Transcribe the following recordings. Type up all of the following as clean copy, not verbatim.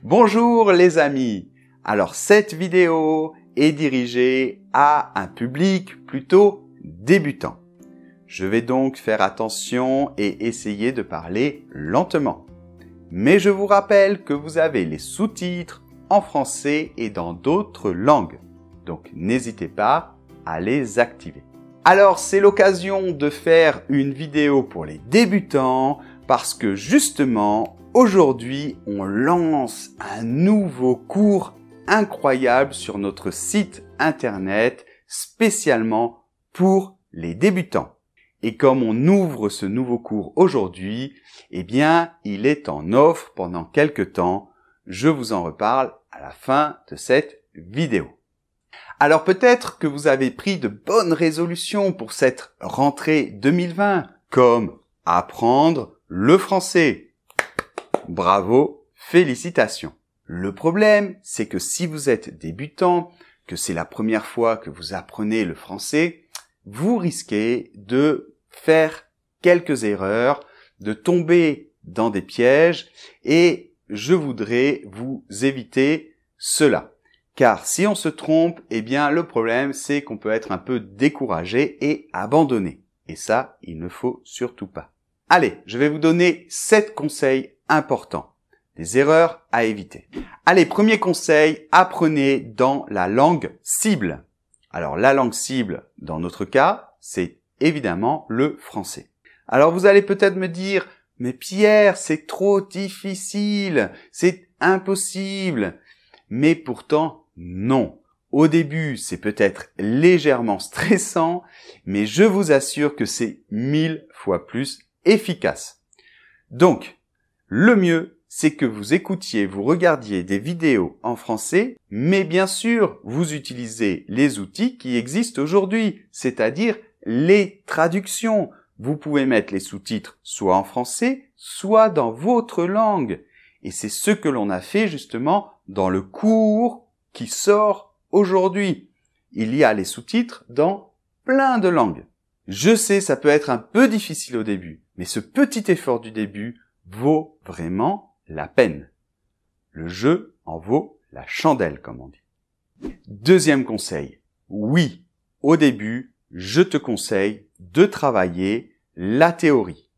Bonjour les amis. Alors cette vidéo est dirigée à un public plutôt débutant. Je vais donc faire attention et essayer de parler lentement. Mais je vous rappelle que vous avez les sous-titres en français et dans d'autres langues. Donc n'hésitez pas à les activer. Alors c'est l'occasion de faire une vidéo pour les débutants parce que justement aujourd'hui on lance un nouveau cours incroyable sur notre site internet spécialement pour les débutants. Et comme on ouvre ce nouveau cours aujourd'hui, eh bien, il est en offre pendant quelques temps. Je vous en reparle à la fin de cette vidéo. Alors peut-être que vous avez pris de bonnes résolutions pour cette rentrée 2020, comme apprendre le français. Bravo, félicitations. Le problème, c'est que si vous êtes débutant, que c'est la première fois que vous apprenez le français, vous risquez de faire quelques erreurs, de tomber dans des pièges et je voudrais vous éviter cela. Car si on se trompe, eh bien le problème c'est qu'on peut être un peu découragé et abandonné. Et ça, il ne faut surtout pas. Allez, je vais vous donner 7 conseils importants. Des erreurs à éviter. Allez, premier conseil, apprenez dans la langue cible. Alors la langue cible, dans notre cas, c'est évidemment le français. Alors vous allez peut-être me dire, mais Pierre, c'est trop difficile, c'est impossible. Mais pourtant, non. Au début, c'est peut-être légèrement stressant, mais je vous assure que c'est 1000 fois plus efficace. Donc, le mieux, c'est que vous écoutiez, vous regardiez des vidéos en français, mais bien sûr, vous utilisez les outils qui existent aujourd'hui, c'est-à-dire les traductions. Vous pouvez mettre les sous-titres soit en français, soit dans votre langue. Et c'est ce que l'on a fait justement dans le cours qui sort aujourd'hui. Il y a les sous-titres dans plein de langues. Je sais, ça peut être un peu difficile au début, mais ce petit effort du début vaut vraiment la peine. Le jeu en vaut la chandelle, comme on dit. Deuxième conseil. Oui, au début, je te conseille de travailler la théorie.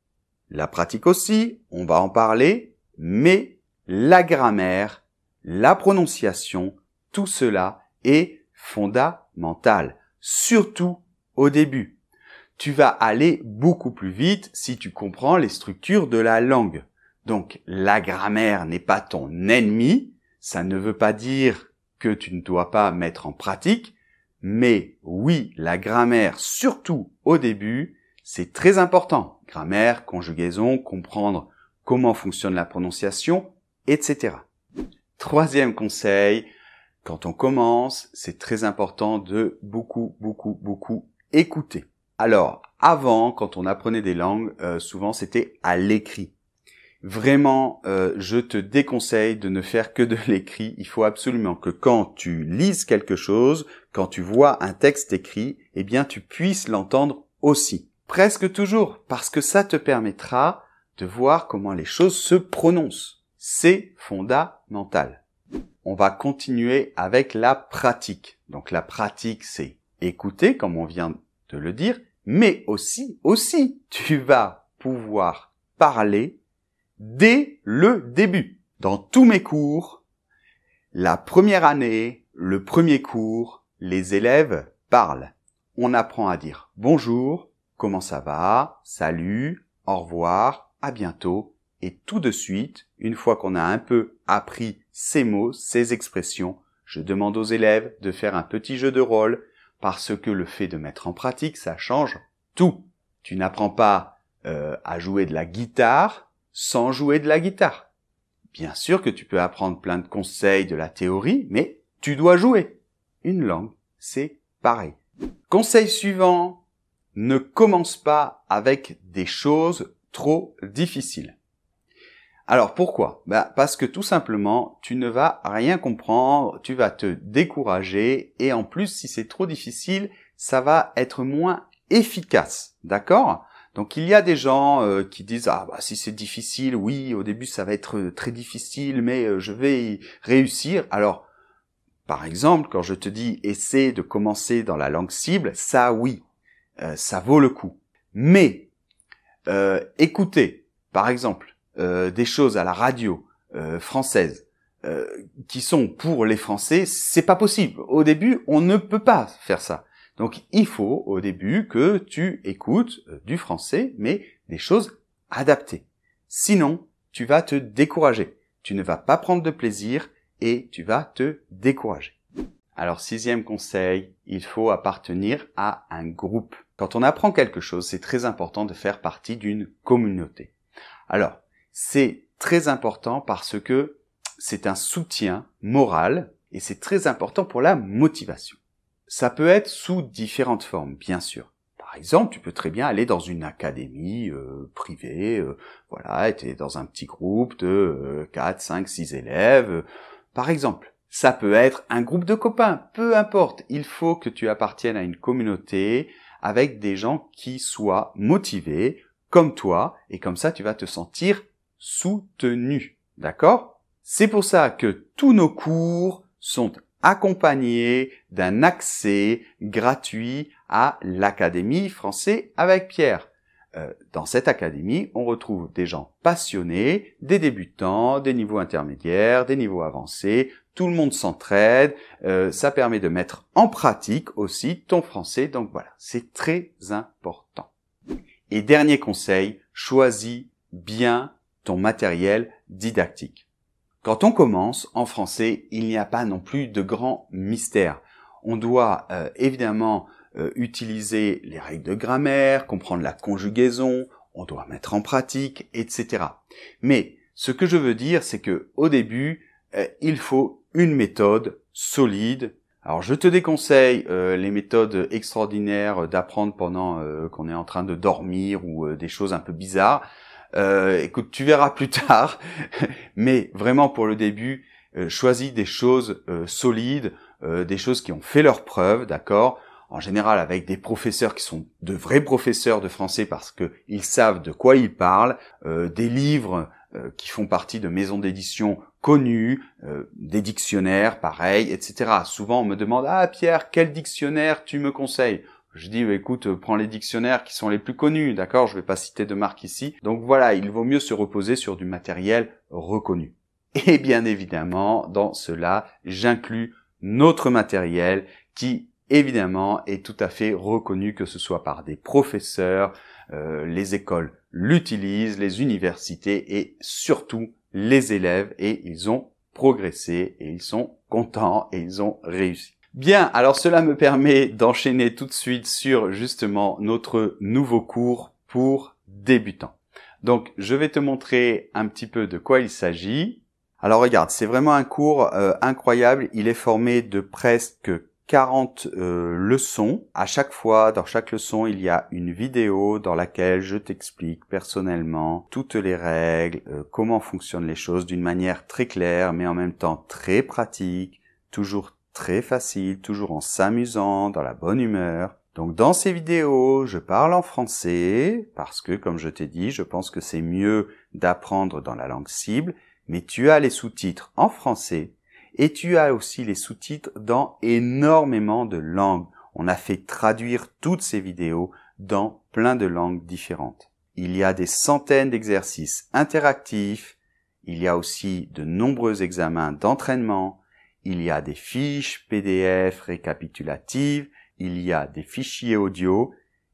La pratique aussi, on va en parler, mais la grammaire, la prononciation, tout cela est fondamental, surtout au début. Tu vas aller beaucoup plus vite si tu comprends les structures de la langue. Donc, la grammaire n'est pas ton ennemi, ça ne veut pas dire que tu ne dois pas mettre en pratique, mais oui, la grammaire, surtout au début, c'est très important. Grammaire, conjugaison, comprendre comment fonctionne la prononciation, etc. Troisième conseil, quand on commence, c'est très important de beaucoup écouter. Alors, avant, quand on apprenait des langues, souvent c'était à l'écrit. Vraiment, je te déconseille de ne faire que de l'écrit. Il faut absolument que quand tu lises quelque chose, quand tu vois un texte écrit, eh bien tu puisses l'entendre aussi. Presque toujours, parce que ça te permettra de voir comment les choses se prononcent. C'est fondamental. On va continuer avec la pratique. Donc la pratique, c'est écouter, comme on vient de le dire, mais aussi, tu vas pouvoir parler dès le début. Dans tous mes cours, la première année, le premier cours, les élèves parlent. On apprend à dire bonjour, comment ça va, salut, au revoir, à bientôt. Et tout de suite, une fois qu'on a un peu appris ces mots, ces expressions, je demande aux élèves de faire un petit jeu de rôle parce que le fait de mettre en pratique, ça change tout. Tu n'apprends pas à jouer de la guitare sans jouer de la guitare. Bien sûr que tu peux apprendre plein de conseils de la théorie, mais tu dois jouer. Une langue, c'est pareil. Conseil suivant, ne commence pas avec des choses trop difficiles. Alors pourquoi ? Parce que tout simplement, tu ne vas rien comprendre, tu vas te décourager et en plus, si c'est trop difficile, ça va être moins efficace. D'accord ? Donc il y a des gens qui disent ah bah si c'est difficile, oui au début ça va être très difficile, mais je vais y réussir. Alors par exemple quand je te dis essaie de commencer dans la langue cible, ça oui, ça vaut le coup. Mais écouter par exemple des choses à la radio française qui sont pour les Français, c'est pas possible. Au début on ne peut pas faire ça. Donc, il faut au début que tu écoutes du français, mais des choses adaptées. Sinon, tu vas te décourager. Tu ne vas pas prendre de plaisir et tu vas te décourager. Alors, 6e conseil, il faut appartenir à un groupe. Quand on apprend quelque chose, c'est très important de faire partie d'une communauté. Alors, c'est très important parce que c'est un soutien moral et c'est très important pour la motivation. Ça peut être sous différentes formes, bien sûr. Par exemple, tu peux très bien aller dans une académie privée, voilà, tu es dans un petit groupe de 4, 5, 6 élèves. Par exemple, ça peut être un groupe de copains, peu importe. Il faut que tu appartiennes à une communauté avec des gens qui soient motivés comme toi, et comme ça, tu vas te sentir soutenu. D'accord ? C'est pour ça que tous nos cours sont accompagné d'un accès gratuit à l'Académie Français avec Pierre. Dans cette académie, on retrouve des gens passionnés, des débutants, des niveaux intermédiaires, des niveaux avancés. Tout le monde s'entraide. Ça permet de mettre en pratique aussi ton français. Donc voilà, c'est très important. Et dernier conseil, choisis bien ton matériel didactique. Quand on commence en français, il n'y a pas non plus de grand mystère. On doit évidemment utiliser les règles de grammaire, comprendre la conjugaison, on doit mettre en pratique, etc. Mais ce que je veux dire, c'est que au début, il faut une méthode solide. Alors je te déconseille les méthodes extraordinaires d'apprendre pendant qu'on est en train de dormir ou des choses un peu bizarres. Écoute, tu verras plus tard, mais vraiment pour le début, choisis des choses solides, des choses qui ont fait leurs preuves, d'accord ? En général avec des professeurs qui sont de vrais professeurs de français parce que ils savent de quoi ils parlent, des livres qui font partie de maisons d'édition connues, des dictionnaires, pareil, etc. Souvent on me demande « Ah Pierre, quel dictionnaire tu me conseilles ?» Je dis, écoute, prends les dictionnaires qui sont les plus connus, d'accord ? Je vais pas citer de marque ici. Donc voilà, il vaut mieux se reposer sur du matériel reconnu. Et bien évidemment, dans cela, j'inclus notre matériel qui, évidemment, est tout à fait reconnu, que ce soit par des professeurs, les écoles l'utilisent, les universités et surtout les élèves. Et ils ont progressé et ils sont contents et ils ont réussi. Bien, alors cela me permet d'enchaîner tout de suite sur justement notre nouveau cours pour débutants. Donc, je vais te montrer un petit peu de quoi il s'agit. Alors regarde, c'est vraiment un cours incroyable. Il est formé de presque 40 leçons. À chaque fois, dans chaque leçon, il y a une vidéo dans laquelle je t'explique personnellement toutes les règles, comment fonctionnent les choses d'une manière très claire, mais en même temps très pratique, toujours très facile, toujours en s'amusant, dans la bonne humeur. Donc dans ces vidéos, je parle en français parce que, comme je t'ai dit, je pense que c'est mieux d'apprendre dans la langue cible, mais tu as les sous-titres en français et tu as aussi les sous-titres dans énormément de langues. On a fait traduire toutes ces vidéos dans plein de langues différentes. Il y a des centaines d'exercices interactifs, il y a aussi de nombreux examens d'entraînement, il y a des fiches PDF récapitulatives, il y a des fichiers audio,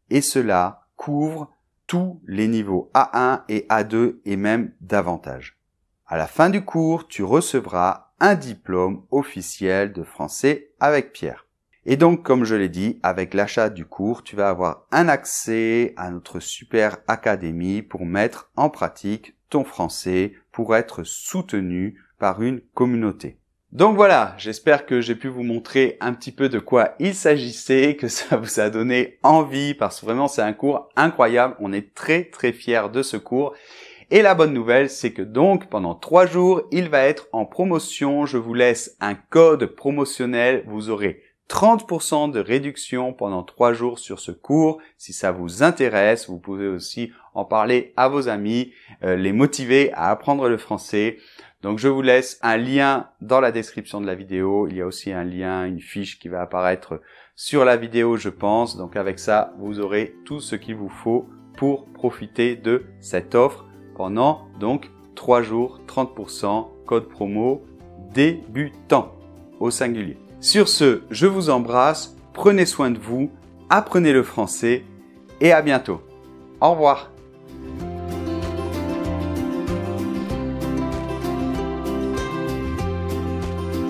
et cela couvre tous les niveaux A1 et A2 et même davantage. À la fin du cours, tu recevras un diplôme officiel de français avec Pierre. Et donc, comme je l'ai dit, avec l'achat du cours, tu vas avoir un accès à notre super académie pour mettre en pratique ton français, pour être soutenu par une communauté. Donc voilà, j'espère que j'ai pu vous montrer un petit peu de quoi il s'agissait, que ça vous a donné envie, parce que vraiment c'est un cours incroyable, on est très très fiers de ce cours. Et la bonne nouvelle, c'est que donc pendant 3 jours, il va être en promotion, je vous laisse un code promotionnel, vous aurez 30% de réduction pendant 3 jours sur ce cours. Si ça vous intéresse, vous pouvez aussi en parler à vos amis, les motiver à apprendre le français. Donc je vous laisse un lien dans la description de la vidéo. Il y a aussi un lien, une fiche qui va apparaître sur la vidéo, je pense. Donc avec ça, vous aurez tout ce qu'il vous faut pour profiter de cette offre pendant donc 3 jours, 30%, code promo débutant au singulier. Sur ce, je vous embrasse, prenez soin de vous, apprenez le français et à bientôt. Au revoir.